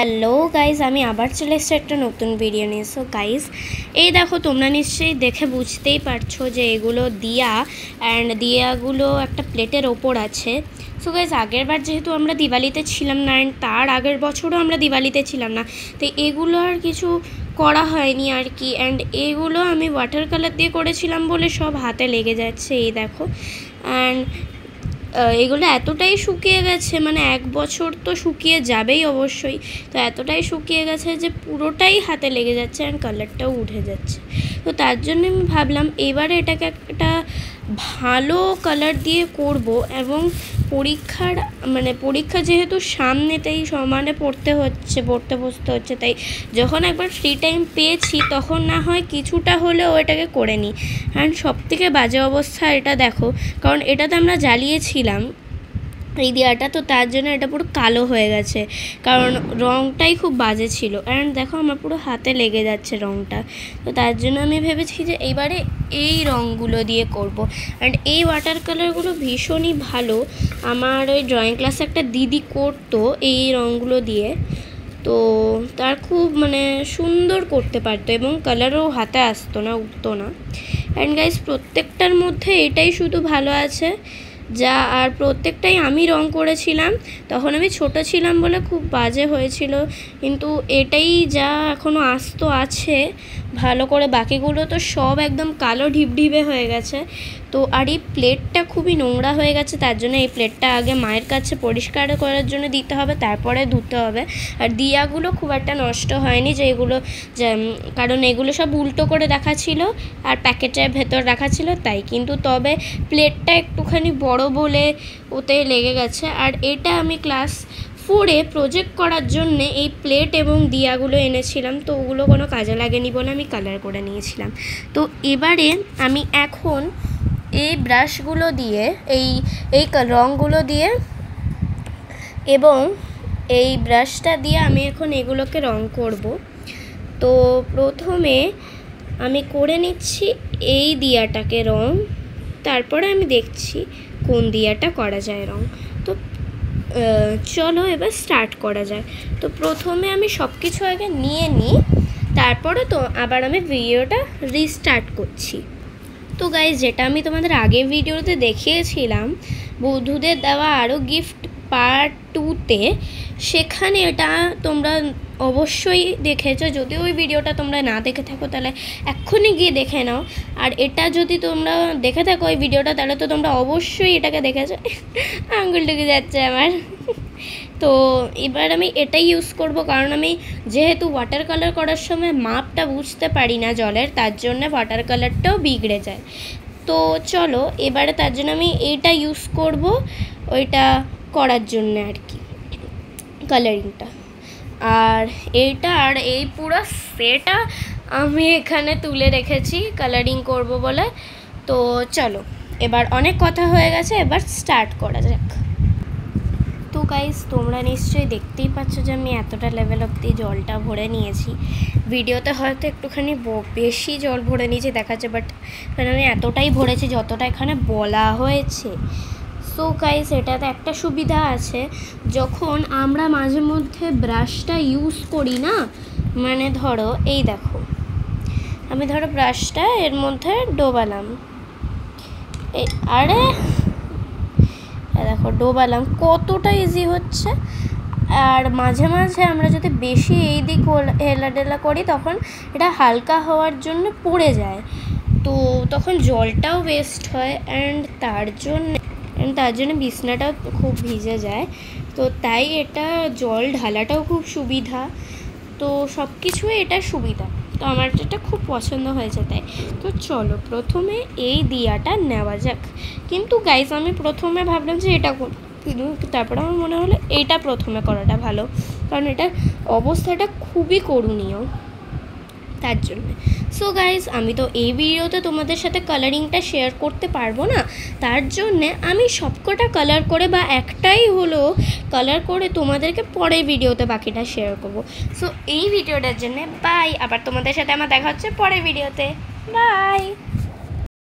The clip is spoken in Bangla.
হ্যালো গাইজ, আমি আবার চলে এসেছি একটা নতুন ভিডিও নিয়ে। সো গাইজ, এই দেখো, তোমরা নিশ্চয়ই দেখে বুঝতেই পারছো যে এগুলো দিয়া অ্যান্ড দিয়াগুলো একটা প্লেটের ওপর আছে। সো গাইজ, আগের বার যেহেতু আমরা দিওয়ালিতে ছিলাম না অ্যান্ড তার আগের বছরও আমরা দিওয়ালিতে ছিলাম না, তো এগুলো আর কিছু করা হয়নি আর কি। অ্যান্ড এগুলো আমি ওয়াটার কালার দিয়ে করেছিলাম বলে সব হাতে লেগে যাচ্ছে, এই দেখো। অ্যান্ড এগুলো এতটাই শুকিয়ে গেছে, মানে এক বছর তো শুকিয়ে যাবেই অবশ্যই, তো এতটাই শুকিয়ে গেছে যে পুরোটাই হাতে লেগে যাচ্ছে অ্যান্ড কালারটাও উঠে যাচ্ছে। তো তার জন্য আমি ভাবলাম এবারে এটাকে একটা ভালো কালার দিয়ে করব। এবং পরীক্ষা যেহেতু সামনেতেই সমানে পড়তে বসতে হচ্ছে, তাই যখন একবার ফ্রি টাইম পেয়েছি তখন না হয় কিছুটা হলেও এটাকে করে নিই। অ্যান্ড সবথেকে বাজে অবস্থা এটা দেখো, কারণ এটাতে আমরা জ্বালিয়েছিলাম এই দিয়াটা, তো তার জন্য এটা পুরো কালো হয়ে গেছে, কারণ রঙটাই খুব বাজে ছিল। অ্যান্ড দেখো, আমার পুরো হাতে লেগে যাচ্ছে রঙটা। তো তার জন্য আমি ভেবেছি যে এবারে এই রঙগুলো দিয়ে করব। অ্যান্ড এই ওয়াটার কালারগুলো ভীষণই ভালো। আমার ওই ড্রয়িং ক্লাসে একটা দিদি করতো এই রঙগুলো দিয়ে, তো তার খুব সুন্দর করতে পারতো এবং কালারও হাতে আসতো না, উঠতো না। অ্যান্ড গাইস, প্রত্যেকটার মধ্যে এটাই শুধু ভালো আছে যা, আর প্রত্যেকটাই আমি রং করেছিলাম। তখন আমি ছোট ছিলাম বলে খুব বাজে হয়েছিল, কিন্তু এটাই যা এখনও আস্ত আছে ভালো করে। বাকিগুলো তো সব একদম কালো ঢিপঢিপে হয়ে গেছে। তো আর এই প্লেটটা খুবই নোংরা হয়ে গেছে, তার জন্য এই প্লেটটা আগে মায়ের কাছে পরিষ্কার করার জন্য দিতে হবে, তারপরে ধুতে হবে। আর দিয়াগুলো খুব একটা নষ্ট হয়নি, কারণ এগুলো সব উল্টো করে রাখা ছিল আর প্যাকেটের ভেতর রাখা ছিল তাই। কিন্তু তবে প্লেটটা একটুখানি বড় বলে ওতে লেগে গেছে। আর এটা আমি ক্লাস 4-এ প্রজেক্ট করার জন্যে এই প্লেট এবং দিয়াগুলো এনেছিলাম, তো ওগুলো কোনো কাজে লাগেনি বলে আমি কালার করে নিয়েছিলাম। তো এবারে আমি এখন এই ব্রাশগুলো দিয়ে এই রঙগুলো দিয়ে এবং এই ব্রাশটা দিয়ে আমি এখন এগুলোকে রং করব। তো প্রথমে আমি করে নিচ্ছি এই দিয়াটাকে রং, তারপরে আমি দেখছি কোন দিয়াটা করা যায় রং। তো চলো এবার স্টার্ট করা যায়। তো প্রথমে আমি সব কিছু আগে নিয়ে নিই, তারপরে তো আবার আমি ভিডিওটা রিস্টার্ট করছি। তো গাইজ, যেটা আমি তোমাদের আগের ভিডিওতে দেখিয়েছিলাম বৌদ্ধদের দেওয়া আরও গিফট পার্ট 2-তে, সেখানে এটা তোমরা অবশ্যই দেখেছো। যদি ওই ভিডিওটা তোমরা না দেখে থাকো তাহলে এক্ষুনি গিয়ে দেখে নাও। আর এটা যদি তোমরা দেখে থাকো ওই ভিডিওটা, তাহলে তো তোমরা অবশ্যই এটাকে দেখেছো। আঙুল ঢুকে যাচ্ছে আমার। তো এবার আমি এটাই ইউজ করব, কারণ আমি যেহেতু ওয়াটার কালার করার সময় মাপটা বুঝতে পারি না জলের, তার জন্য ওয়াটার কালারটাও বিগড়ে যায়। তো চলো এবারে তার জন্য আমি এইটা ইউজ করব, ওইটা করার জন্য আর কি, কালারিংটা। আর এইটা আর এই পুরো সেটটা আমি এখানে তুলে রেখেছি কালারিং করব বলে। তো চলো, এবার অনেক কথা হয়ে গেছে, এবার স্টার্ট করা যাক। তো গাইস, তোমরা নিশ্চয়ই দেখতেই পাচ্ছ যে আমি এতটা লেভেল অবধি জলটা ভরে নিয়েছি। ভিডিওতে হয়তো একটুখানি বেশি জল ভরে নিয়েছি দেখাচ্ছে, বাট আমি এতটাই ভরেছি যতটা এখানে বলা হয়েছে। সো গাইস, এটাতে একটা সুবিধা আছে, যখন আমরা মাঝে মধ্যে ব্রাশটা ইউজ করি না, ধরো এই দেখো, আমি ব্রাশটা এর মধ্যে ডোবালাম, আরে দেখো ডোবালাম, কতটা ইজি হচ্ছে। আর মাঝে মাঝে আমরা যদি বেশি এই দিক হেলাডেলা করি, তখন এটা হালকা হওয়ার জন্য পড়ে যায়, তো তখন জলটাও ওয়েস্ট হয়। অ্যান্ড তার জন্য বিছনাটাও খুব ভিজে যায়। তো তাই এটা জল ঢালাটাও খুব সুবিধা। তো সব কিছুই এটা সুবিধা, তো আমার এটা খুব পছন্দ হয়েছে তাই। তো চলো প্রথমে এই দিয়াটা নেওয়া যাক। কিন্তু গাইস, আমি প্রথমে ভাবলাম যে এটা কিন্তু তারপরে আমার মনে হলো এইটা প্রথমে করাটা ভালো, কারণ এটার অবস্থাটা খুবই করুণীয় তার জন্য। সো গাইজ, আমি তো এই ভিডিওতে তোমাদের সাথে কালারিংটা শেয়ার করতে পারবো না, তার জন্যে আমি সবকটা কালার করে বা একটাই হলো কালার করে তোমাদেরকে পরের ভিডিওতে বাকিটা শেয়ার করবো। সো এই ভিডিওটার জন্যে বাই, আবার তোমাদের সাথে আমার দেখা হচ্ছে পরের ভিডিওতে। বাই।